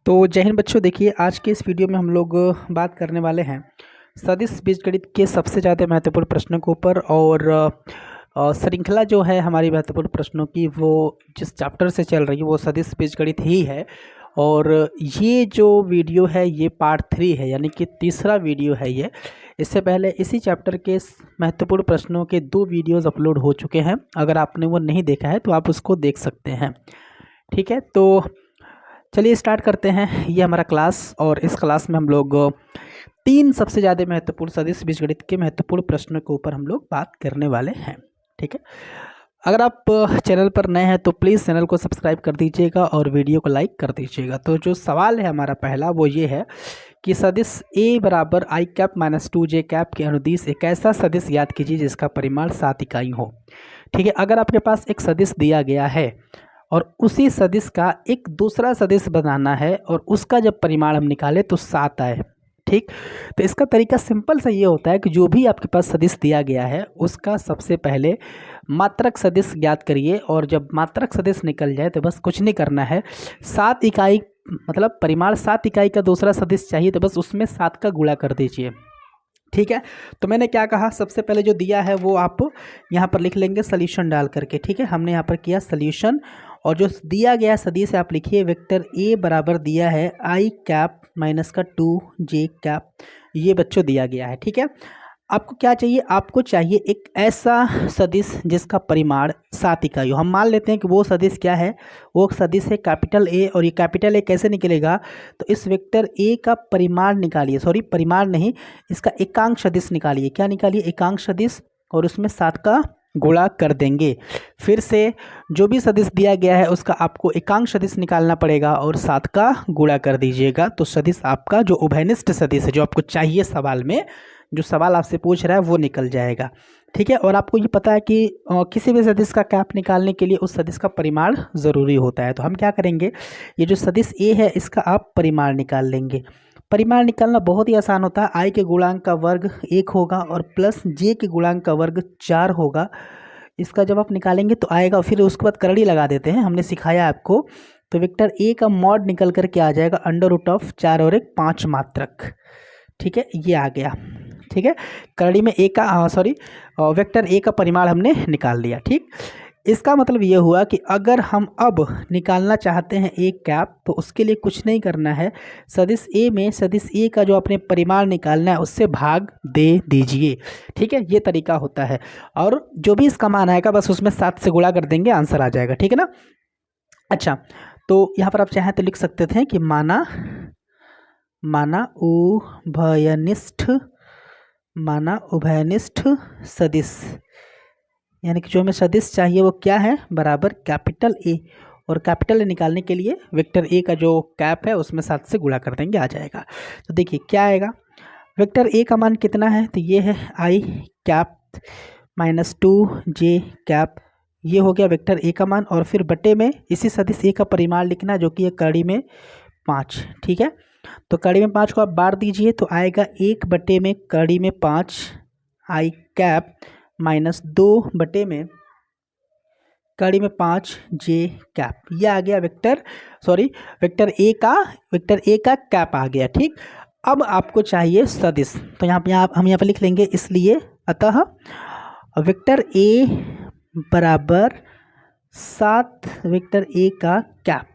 तो जय हिंद बच्चों। देखिए, आज के इस वीडियो में हम लोग बात करने वाले हैं सदिश बीजगणित के सबसे ज़्यादा महत्वपूर्ण प्रश्नों के ऊपर। और श्रृंखला जो है हमारी महत्वपूर्ण प्रश्नों की, वो जिस चैप्टर से चल रही है वो सदिश बीजगणित ही है। और ये जो वीडियो है ये पार्ट 3 है, यानी कि तीसरा वीडियो है ये। इससे पहले इसी चैप्टर के महत्वपूर्ण प्रश्नों के 2 वीडियोज़ अपलोड हो चुके हैं। अगर आपने वो नहीं देखा है तो आप उसको देख सकते हैं। ठीक है, तो चलिए स्टार्ट करते हैं ये हमारा क्लास। और इस क्लास में हम लोग 3 सबसे ज़्यादा महत्वपूर्ण सदिश बीजगणित के महत्वपूर्ण प्रश्नों के ऊपर हम लोग बात करने वाले हैं। ठीक है, अगर आप चैनल पर नए हैं तो प्लीज़ चैनल को सब्सक्राइब कर दीजिएगा और वीडियो को लाइक कर दीजिएगा। तो जो सवाल है हमारा पहला वो ये है कि सदिश ए बराबर आई कैप माइनस 2 जे कैप के अनुदिश एक ऐसा सदिश याद कीजिए जिसका परिमाण 7 इकाई हो। ठीक है, अगर आपके पास एक सदिश दिया गया है और उसी सदिश का एक दूसरा सदिश बनाना है और उसका जब परिमाण हम निकालें तो 7 आए। ठीक, तो इसका तरीका सिंपल सा ये होता है कि जो भी आपके पास सदिश दिया गया है उसका सबसे पहले मात्रक सदिश ज्ञात करिए, और जब मात्रक सदिश निकल जाए तो बस कुछ नहीं करना है। 7 इकाई मतलब परिमाण 7 इकाई का दूसरा सदिश चाहिए तो बस उसमें 7 का गुणा कर दीजिए। ठीक है, तो मैंने क्या कहा, सबसे पहले जो दिया है वो आप यहाँ पर लिख लेंगे सॉल्यूशन डाल करके। ठीक है, हमने यहाँ पर किया सॉल्यूशन, और जो दिया गया सदिश आप लिखिए वेक्टर ए बराबर दिया है आई कैप माइनस का 2 जे कैप, ये बच्चों दिया गया है। ठीक है, आपको क्या चाहिए, आपको चाहिए एक ऐसा सदिश जिसका परिमाण 7 इकाई हो। हम मान लेते हैं कि वो सदिश क्या है, वो सदिश है कैपिटल ए। और ये कैपिटल ए कैसे निकलेगा, तो इस वेक्टर ए का परिमाण निकालिए, सॉरी परिमाण नहीं, इसका एकांक सदिश निकालिए। क्या निकालिए, एकांक सदिश, और उसमें 7 का गुणा कर देंगे। फिर से जो भी सदिश दिया गया है उसका आपको एकांक सदिश निकालना पड़ेगा और 7 का गुणा कर दीजिएगा। तो सदिश आपका जो उभयनिष्ठ सदिश है, जो आपको चाहिए सवाल में, जो सवाल आपसे पूछ रहा है वो निकल जाएगा। ठीक है, और आपको ये पता है कि किसी भी सदिश का कैप निकालने के लिए उस सदिश का परिमाण ज़रूरी होता है। तो हम क्या करेंगे, ये जो सदिश ए है इसका आप परिमाण निकाल लेंगे। परिमाण निकालना बहुत ही आसान होता है। आई के गुणांक का वर्ग 1 होगा और प्लस जे के गुणांक का वर्ग 4 होगा। इसका जब आप निकालेंगे तो आएगा, फिर उसके बाद करड़ी लगा देते हैं, हमने सिखाया आपको। तो वेक्टर ए का मॉड निकल कर के आ जाएगा √4 और 1 5 मात्रक। ठीक है, ये आ गया। ठीक है, करड़ी में ए का सॉरी वेक्टर ए का परिमाण हमने निकाल लिया। ठीक, इसका मतलब ये हुआ कि अगर हम अब निकालना चाहते हैं एक कैप तो उसके लिए कुछ नहीं करना है, सदिश ए में सदिश ए का जो अपने परिमाण निकालना है उससे भाग दे दीजिए। ठीक है, ये तरीका होता है, और जो भी इसका मान आएगा बस उसमें 7 से गुणा कर देंगे, आंसर आ जाएगा। ठीक है ना। अच्छा, तो यहाँ पर आप चाहें तो लिख सकते थे कि माना उभयनिष्ठ सदिश, यानी कि जो हमें सदिश चाहिए वो क्या है, बराबर कैपिटल ए। और कैपिटल ए निकालने के लिए वेक्टर ए का जो कैप है उसमें 7 से गुणा कर देंगे, आ जाएगा। तो देखिए क्या आएगा, वेक्टर ए का मान कितना है, तो ये है आई कैप माइनस 2 जे कैप, ये हो गया वेक्टर ए का मान। और फिर बटे में इसी सदिश ए का परिमाण लिखना जो कि है कड़ी में 5। ठीक है, तो कड़ी में 5 को आप बार दीजिए तो आएगा 1 बटे में कड़ी में 5 आई कैप माइनस 2 बटे में कड़ी में 5 जे कैप, ये आ गया वेक्टर ए का कैप आ गया। ठीक, अब आपको चाहिए सदिश, तो हम यहाँ पे लिख लेंगे इसलिए, अतः वेक्टर ए बराबर 7 वेक्टर ए का कैप।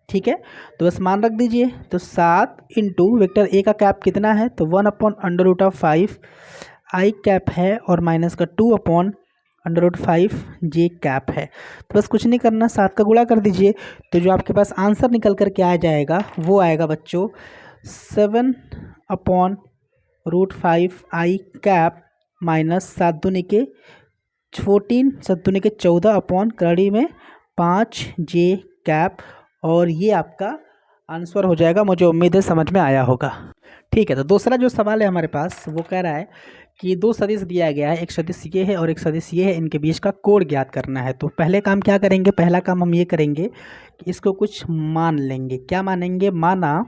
ठीक है, तो बस मान रख दीजिए, तो 7 इंटू वेक्टर ए का कैप कितना है, तो 1/√5 आई कैप है और माइनस का 2/√5 जे कैप है। तो बस कुछ नहीं करना, 7 का गुणा कर दीजिए। तो जो आपके पास आंसर निकल कर के आ जाएगा वो आएगा बच्चों 7/√5 आई कैप माइनस 7 दूनी के 14 7 दूनी के 14 अपॉन कड़ी में 5 जे कैप, और ये आपका आंसर हो जाएगा। मुझे उम्मीद है समझ में आया होगा। ठीक है, तो दूसरा जो सवाल है हमारे पास वो कह रहा है कि 2 सदिश दिया गया है, एक सदिश ये है और एक सदिश ये है, इनके बीच का कोण ज्ञात करना है। तो पहले काम क्या करेंगे, पहला काम हम ये करेंगे कि इसको कुछ मान लेंगे। क्या मानेंगे, माना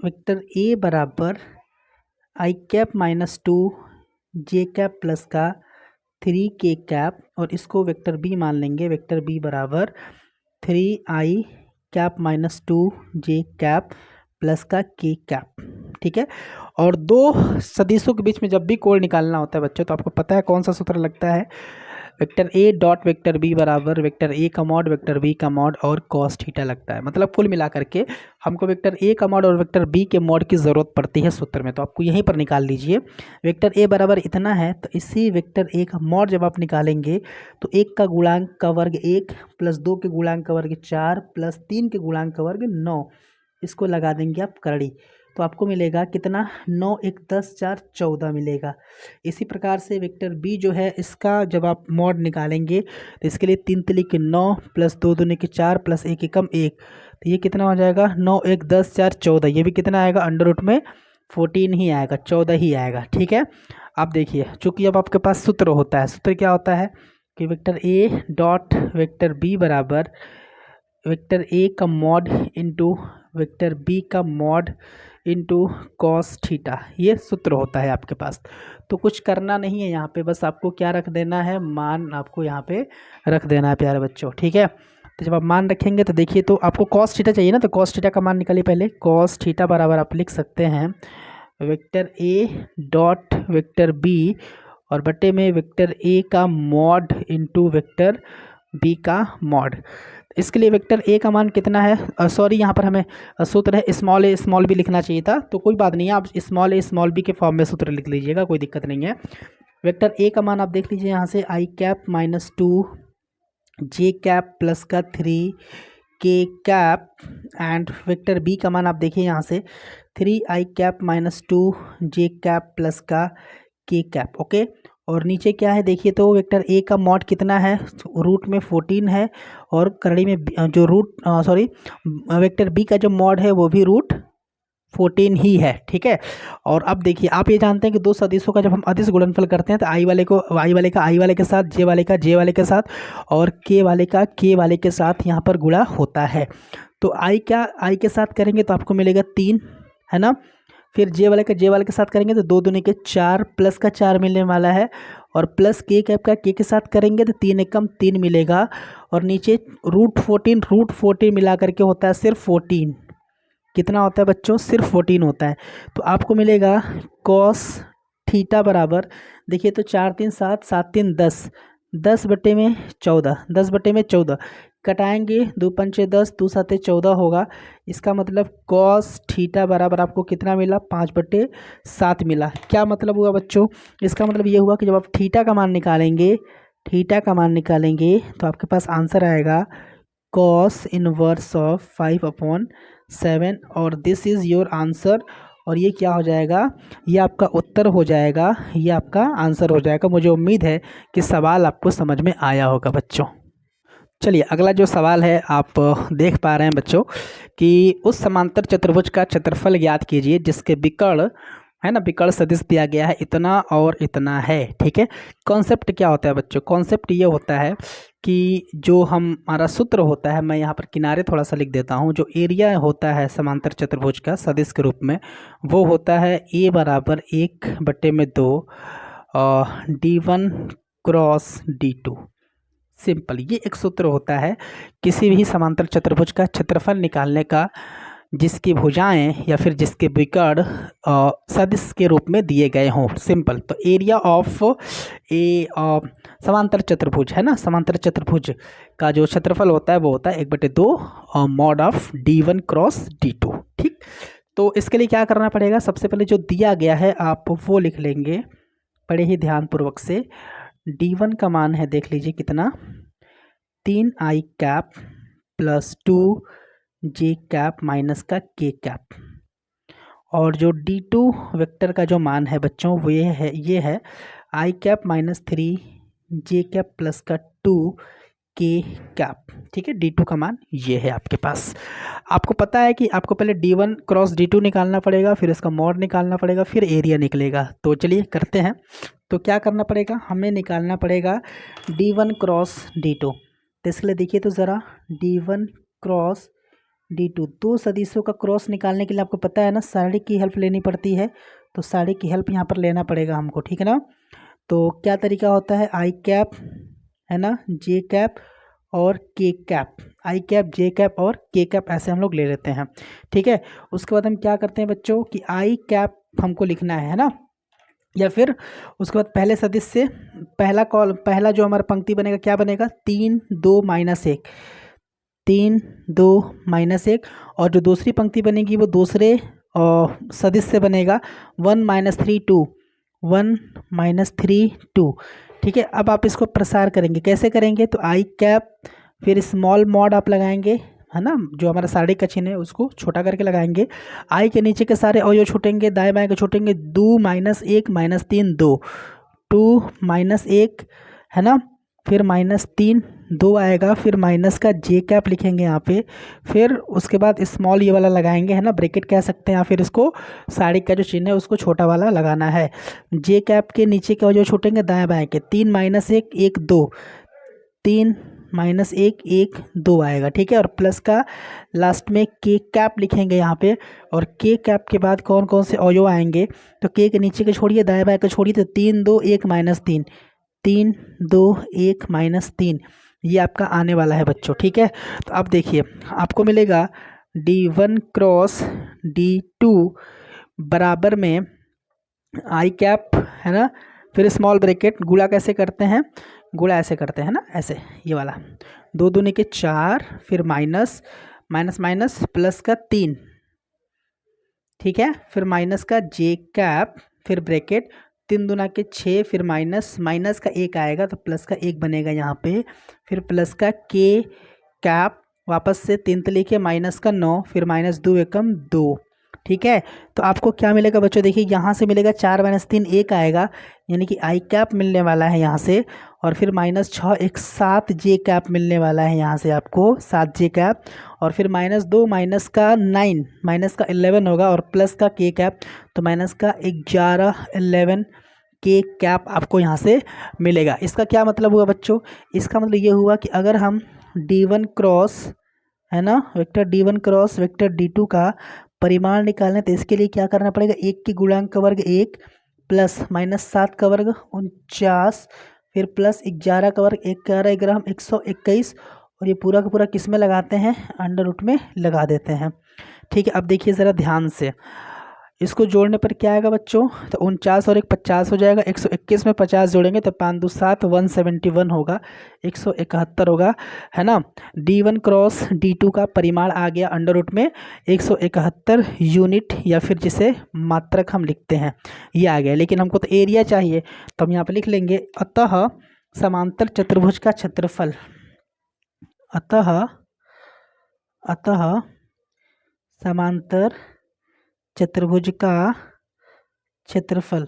वेक्टर ए बराबर आई कैप माइनस 2 जे कैप प्लस का 3 के कैप, और इसको वेक्टर बी मान लेंगे, वेक्टर बी बराबर 3 आई कैप माइनस 2 जे कैप प्लस का के कैप, ठीक है। और दो सदिशों के बीच में जब भी कोण निकालना होता है बच्चों, तो आपको पता है कौन सा सूत्र लगता है, vector A dot vector B बराबर वेक्टर ए का मॉड वेक्टर बी का मॉड और कॉस थीटा लगता है। मतलब कुल मिला करके हमको वेक्टर ए का मॉड और वेक्टर बी के मॉड की ज़रूरत पड़ती है सूत्र में, तो आपको यहीं पर निकाल लीजिए। वेक्टर ए बराबर इतना है, तो इसी वेक्टर ए का मॉड जब आप निकालेंगे तो 1 का गुणांक का वर्ग 1 प्लस 2 के गुणांक का वर्ग 4 प्लस 3 के गुणांक का वर्ग 9, इसको लगा देंगे आप करड़ी, तो आपको मिलेगा कितना, 9 1 10 4 14 मिलेगा। इसी प्रकार से वेक्टर बी जो है, इसका जब आप मॉड निकालेंगे तो इसके लिए 3 तिली के 9 प्लस 2 दूनी के 4 प्लस 1 एकम 1, तो ये कितना हो जाएगा, 9 1 10 4 14, ये भी कितना आएगा, अंडर रूट में 14 ही आएगा, 14 ही आएगा, ठीक है। आप देखिए, चूँकि अब आपके पास सूत्र होता है, सूत्र क्या होता है कि vector A dot vector B बराबर वेक्टर ए का मॉड इंटू वेक्टर बी का मॉड इंटू कॉस थीटा, ये सूत्र होता है आपके पास। तो कुछ करना नहीं है यहाँ पे, बस आपको क्या रख देना है, मान आपको यहाँ पे रख देना है प्यारे बच्चों, ठीक है। तो जब आप मान रखेंगे तो देखिए, तो आपको कॉस थीटा चाहिए ना, तो कॉस थीटा का मान निकालिए पहले। कॉस थीटा बराबर आप लिख सकते हैं vector A dot vector B और बटे में वेक्टर ए का मॉड इंटू वेक्टर बी का मॉड। इसके लिए वेक्टर ए का मान कितना है, सॉरी यहाँ पर हमें सूत्र है स्मॉल ए स्मॉल बी लिखना चाहिए था, तो कोई बात नहीं है, आप स्मॉल ए स्मॉल बी के फॉर्म में सूत्र लिख लीजिएगा, कोई दिक्कत नहीं है। वेक्टर ए का मान आप देख लीजिए यहाँ से, आई कैप माइनस 2 जे कैप प्लस का 3 के कैप, एंड वेक्टर बी का मान आप देखिए यहाँ से 3 आई कैप माइनस 2 जे कैप प्लस का के कैप, ओके। और नीचे क्या है देखिए, तो वेक्टर ए का मॉड कितना है, रूट में 14 है, और करड़ी में जो वेक्टर बी का जो मॉड है वो भी रूट 14 ही है, ठीक है। और अब देखिए, आप ये जानते हैं कि दो सदिशों का जब हम अदिश गुणनफल करते हैं तो आई वाले का आई वाले के साथ, जे वाले का जे वाले के साथ और के वाले का के वाले के साथ यहाँ पर गुणा होता है। तो आई के साथ करेंगे तो आपको मिलेगा 3, है ना। फिर जे वाले का जे वाले के साथ करेंगे तो 2 दूनी के 4 प्लस का 4 मिलने वाला है, और प्लस के कैप का के साथ करेंगे तो 3 एकम 3 मिलेगा, और नीचे रूट 14 मिला करके होता है सिर्फ 14, कितना होता है बच्चों, सिर्फ 14 होता है। तो आपको मिलेगा कॉस थीटा बराबर, देखिए तो 4 3 7 7 3 10, 10 बटे में 14, 10 बटे में 14 कटाएंगे, 2 पंचे 10, 2 साते 14 होगा। इसका मतलब कॉस थीटा बराबर आपको कितना मिला, 5/7 मिला। क्या मतलब हुआ बच्चों, इसका मतलब ये हुआ कि जब आप थीटा का मान निकालेंगे तो आपके पास आंसर आएगा कॉस इनवर्स ऑफ 5/7, और दिस इज़ योर आंसर। और ये क्या हो जाएगा, ये आपका उत्तर हो जाएगा, ये आपका आंसर हो जाएगा। मुझे उम्मीद है कि सवाल आपको समझ में आया होगा बच्चों। चलिए, अगला जो सवाल है आप देख पा रहे हैं बच्चों कि उस समांतर चतुर्भुज का क्षेत्रफल ज्ञात कीजिए जिसके विकर्ण है ना, विकर्ण सदिश दिया गया है इतना और इतना है, ठीक है। कॉन्सेप्ट क्या होता है बच्चों, कॉन्सेप्ट ये होता है कि जो हमारा सूत्र होता है, मैं यहाँ पर किनारे थोड़ा सा लिख देता हूँ, जो एरिया होता है समांतर चतुर्भुज का सदिश के रूप में, वो होता है ए बराबर 1/2 D1 क्रॉस D2। सिंपल, ये एक सूत्र होता है किसी भी समांतर चतुर्भुज का क्षेत्रफल निकालने का जिसकी भुजाएं या फिर जिसके विकर्ण सदिश के रूप में दिए गए हों। सिंपल, तो एरिया ऑफ ए समांतर चतुर्भुज है ना, समांतर चतुर्भुज का जो क्षेत्रफल होता है वो होता है 1/2 mod of D1 cross D2, ठीक। तो इसके लिए क्या करना पड़ेगा, सबसे पहले जो दिया गया है आप वो लिख लेंगे बड़े ही ध्यानपूर्वक से। D1 का मान है, देख लीजिए कितना, 3 आई कैप प्लस 2 जे कैप माइनस का के कैप, और जो D2 वेक्टर का जो मान है बच्चों वो ये है आई कैप माइनस 3 जे कैप प्लस का 2 के कैप, ठीक है। D2 का मान ये है आपके पास। आपको पता है कि आपको पहले D1 क्रॉस D2 निकालना पड़ेगा, फिर इसका मॉड निकालना पड़ेगा, फिर एरिया निकलेगा। तो चलिए करते हैं। तो क्या करना पड़ेगा, हमें निकालना पड़ेगा D1 क्रॉस D2। तो इसके लिए देखिए तो ज़रा, D1 क्रॉस D2, दो सदिशों का क्रॉस निकालने के लिए आपको पता है ना, साड़ी की हेल्प लेनी पड़ती है, तो साड़ी की हेल्प यहाँ पर लेना पड़ेगा हमको, ठीक है ना। तो क्या तरीका होता है, आई कैप है ना, जे कैप और के कैप। आई कैप, जे कैप और के कैप ऐसे हम लोग ले लेते हैं। ठीक है, उसके बाद हम क्या करते हैं बच्चों कि आई कैप हमको लिखना है ना, या फिर उसके बाद पहले सदिश से पहला जो हमारा पंक्ति बनेगा क्या बनेगा, 3 2 -1, 3 2 -1, और जो दूसरी पंक्ति बनेगी वो दूसरे सदिश से बनेगा 1 -3 2, 1 -3 2। ठीक है, अब आप इसको प्रसार करेंगे, कैसे करेंगे, तो आई कैप फिर स्मॉल मॉड आप लगाएंगे, है ना, जो हमारा साड़ी का चिन्ह है उसको छोटा करके लगाएंगे। आई के नीचे के सारे अवयव छूटेंगे, दाएं बाएं के छूटेंगे, 2 -1 -3 2, 2 -1 है ना, फिर -3 2 आएगा, फिर माइनस का जे कैप लिखेंगे यहाँ पे, फिर उसके बाद स्मॉल ये वाला लगाएंगे, है ना, ब्रैकेट कह सकते हैं, या फिर इसको साड़ी का जो चिन्ह है उसको छोटा वाला लगाना है। जे कैप के नीचे के जो छूटेंगे दाएं बाएं के, 3 -1 1 2, 3 -1 1 2 आएगा। ठीक है, और प्लस का लास्ट में के कैप लिखेंगे यहाँ पे, और के कैप के बाद कौन कौन से अवयव आएंगे, तो के के नीचे के छोड़िए, दाएं बाएं के छोड़िए, तो 3 2 1 -3, 3 2 1 -3 ये आपका आने वाला है बच्चों। ठीक है, तो अब देखिए आपको मिलेगा D1 क्रॉस D2 बराबर में आई कैप, है ना, फिर स्मॉल ब्रैकेट, गुणा कैसे करते हैं, गुणा ऐसे करते हैं ना, ऐसे ये वाला, 2 दूनी के 4, फिर माइनस माइनस माइनस प्लस का 3, ठीक है, फिर माइनस का जे कैप, फिर ब्रैकेट, 3 दूना के 6, फिर माइनस माइनस का 1 आएगा तो प्लस का 1 बनेगा यहाँ पे, फिर प्लस का के कैप, वापस से 3 तली के माइनस का 9, फिर -2 एकम 2। ठीक है, तो आपको क्या मिलेगा बच्चों, देखिए यहाँ से मिलेगा 4 -3 1 आएगा, यानी कि आई कैप मिलने वाला है यहाँ से, और फिर -6 1 7 जे कैप मिलने वाला है यहाँ से आपको, 7 जे कैप, और फिर -2 माइनस का 9 माइनस का 11 होगा, और प्लस का के कैप, तो माइनस का 11 11 के कैप आपको यहाँ से मिलेगा। इसका क्या मतलब हुआ बच्चों, इसका मतलब ये हुआ कि अगर हम D1 क्रॉस, है ना, vector D1 cross vector D2 का परिमाण निकालने, तो इसके लिए क्या करना पड़ेगा, 1 की गुणांक का वर्ग 1 प्लस -7 का वर्ग 49, फिर प्लस 11 का वर्ग 11 ग्राम 121, और ये पूरा का पूरा किस में लगाते हैं, अंडर रूट में लगा देते हैं। ठीक है, अब देखिए ज़रा ध्यान से, इसको जोड़ने पर क्या आएगा बच्चों, तो 49 और 1 50 हो जाएगा, 121 में 50 जोड़ेंगे तो 5 2 7 171 होगा, 171 होगा, है ना। D1 क्रॉस D2 का परिमाण आ गया अंडर रूट में 171 यूनिट, या फिर जिसे मात्रक हम लिखते हैं ये आ गया, लेकिन हमको तो एरिया चाहिए, तो हम यहाँ पर लिख लेंगे अतः समांतर चतुर्भुज का क्षेत्रफल, अतः समांतर चतुर्भुज का क्षेत्रफल,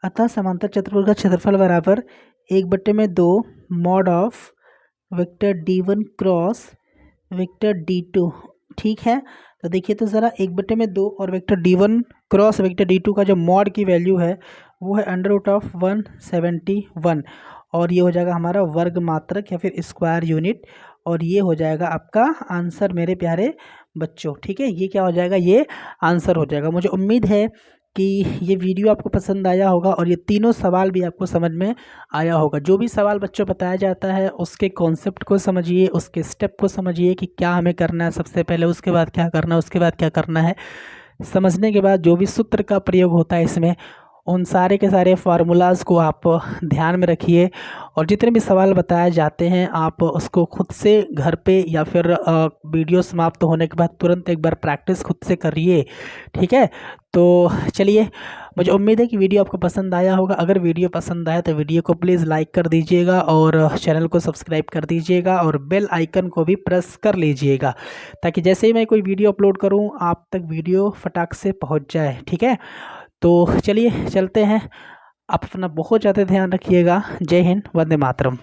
अतः समांतर चतुर्भुज का क्षेत्रफल बराबर 1/2 mod of vector D1 cross vector D2। ठीक है, तो देखिए तो ज़रा 1/2 और vector D1 cross vector D2 का जो मॉड की वैल्यू है वो है √171, और ये हो जाएगा हमारा वर्ग मात्रक या फिर स्क्वायर यूनिट, और ये हो जाएगा आपका आंसर मेरे प्यारे बच्चों। ठीक है, ये क्या हो जाएगा, ये आंसर हो जाएगा। मुझे उम्मीद है कि ये वीडियो आपको पसंद आया होगा और ये तीनों सवाल भी आपको समझ में आया होगा। जो भी सवाल बच्चों बताया जाता है उसके कॉन्सेप्ट को समझिए, उसके स्टेप को समझिए कि क्या हमें करना है सबसे पहले, उसके बाद क्या करना है, उसके बाद क्या करना है। समझने के बाद जो भी सूत्र का प्रयोग होता है इसमें, उन सारे के सारे फार्मूलाज़ को आप ध्यान में रखिए, और जितने भी सवाल बताए जाते हैं आप उसको खुद से घर पे या फिर वीडियो समाप्त होने के बाद तुरंत एक बार प्रैक्टिस खुद से करिए। ठीक है, तो चलिए, मुझे उम्मीद है कि वीडियो आपको पसंद आया होगा। अगर वीडियो पसंद आया तो वीडियो को प्लीज़ लाइक कर दीजिएगा, और चैनल को सब्सक्राइब कर दीजिएगा, और बेल आइकन को भी प्रेस कर लीजिएगा, ताकि जैसे ही मैं कोई वीडियो अपलोड करूँ आप तक वीडियो फटाक से पहुँच जाए। ठीक है, तो चलिए चलते हैं, आप अपना बहुत ज़्यादा ध्यान रखिएगा। जय हिंद, वंदे मातरम।